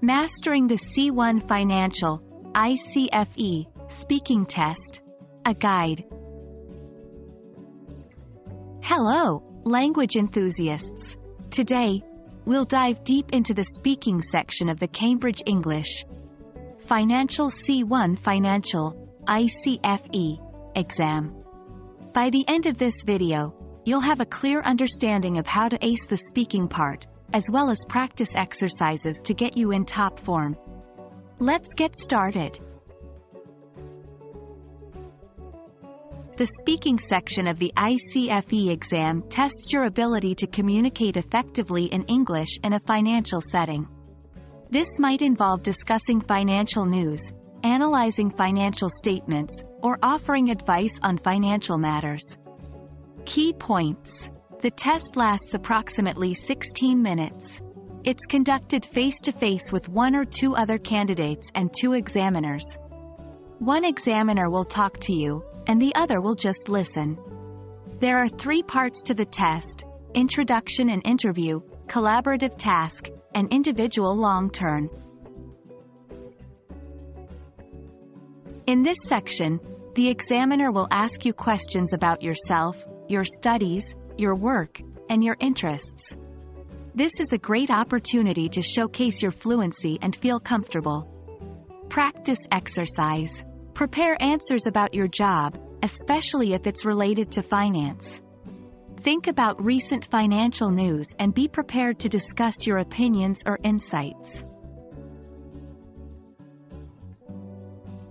Mastering the C1 Financial, ICFE, Speaking Test. A Guide. Hello, language enthusiasts. Today, we'll dive deep into the speaking section of the Cambridge English Financial C1 Financial, ICFE, exam. By the end of this video, you'll have a clear understanding of how to ace the speaking part, as well as practice exercises to get you in top form. Let's get started. The speaking section of the ICFE exam tests your ability to communicate effectively in English in a financial setting. This might involve discussing financial news, analyzing financial statements, or offering advice on financial matters. Key points. The test lasts approximately 16 minutes. It's conducted face-to-face with one or two other candidates and two examiners. One examiner will talk to you, and the other will just listen. There are 3 parts to the test: introduction and interview, collaborative task, and individual long turn. In this section, the examiner will ask you questions about yourself, your studies, your work, and your interests. This is a great opportunity to showcase your fluency and feel comfortable. Practice exercise. Prepare answers about your job, especially if it's related to finance. Think about recent financial news and be prepared to discuss your opinions or insights.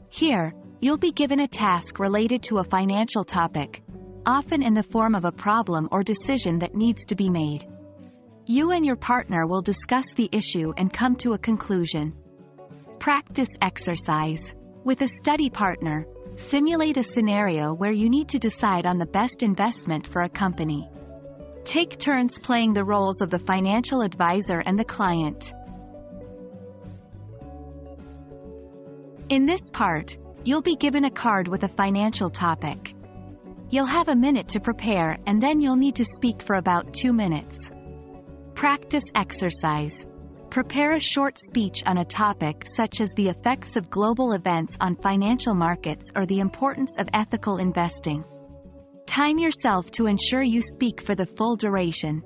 Here, you'll be given a task related to a financial topic, often in the form of a problem or decision that needs to be made. You and your partner will discuss the issue and come to a conclusion. Practice exercise. With a study partner, simulate a scenario where you need to decide on the best investment for a company. Take turns playing the roles of the financial advisor and the client. In this part, you'll be given a card with a financial topic. You'll have a minute to prepare, and then you'll need to speak for about 2 minutes. Practice exercise. Prepare a short speech on a topic such as the effects of global events on financial markets or the importance of ethical investing. Time yourself to ensure you speak for the full duration.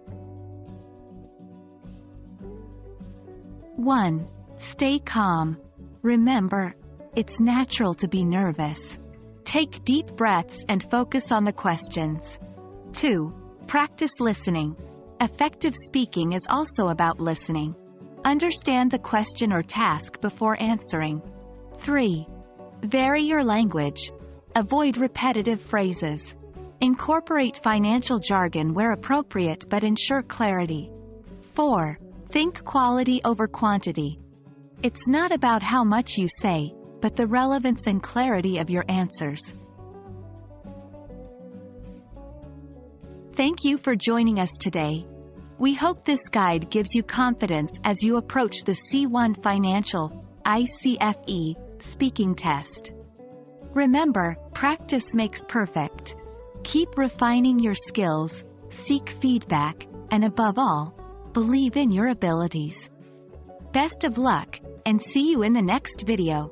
1. Stay calm. Remember, it's natural to be nervous. Take deep breaths and focus on the questions. 2. Practice listening. Effective speaking is also about listening. Understand the question or task before answering. 3. Vary your language. Avoid repetitive phrases. Incorporate financial jargon where appropriate but ensure clarity. 4. Think quality over quantity. It's not about how much you say, but the relevance and clarity of your answers. Thank you for joining us today. We hope this guide gives you confidence as you approach the C1 Financial, ICFE, speaking test. Remember, practice makes perfect. Keep refining your skills, seek feedback, and above all, believe in your abilities. Best of luck, and see you in the next video.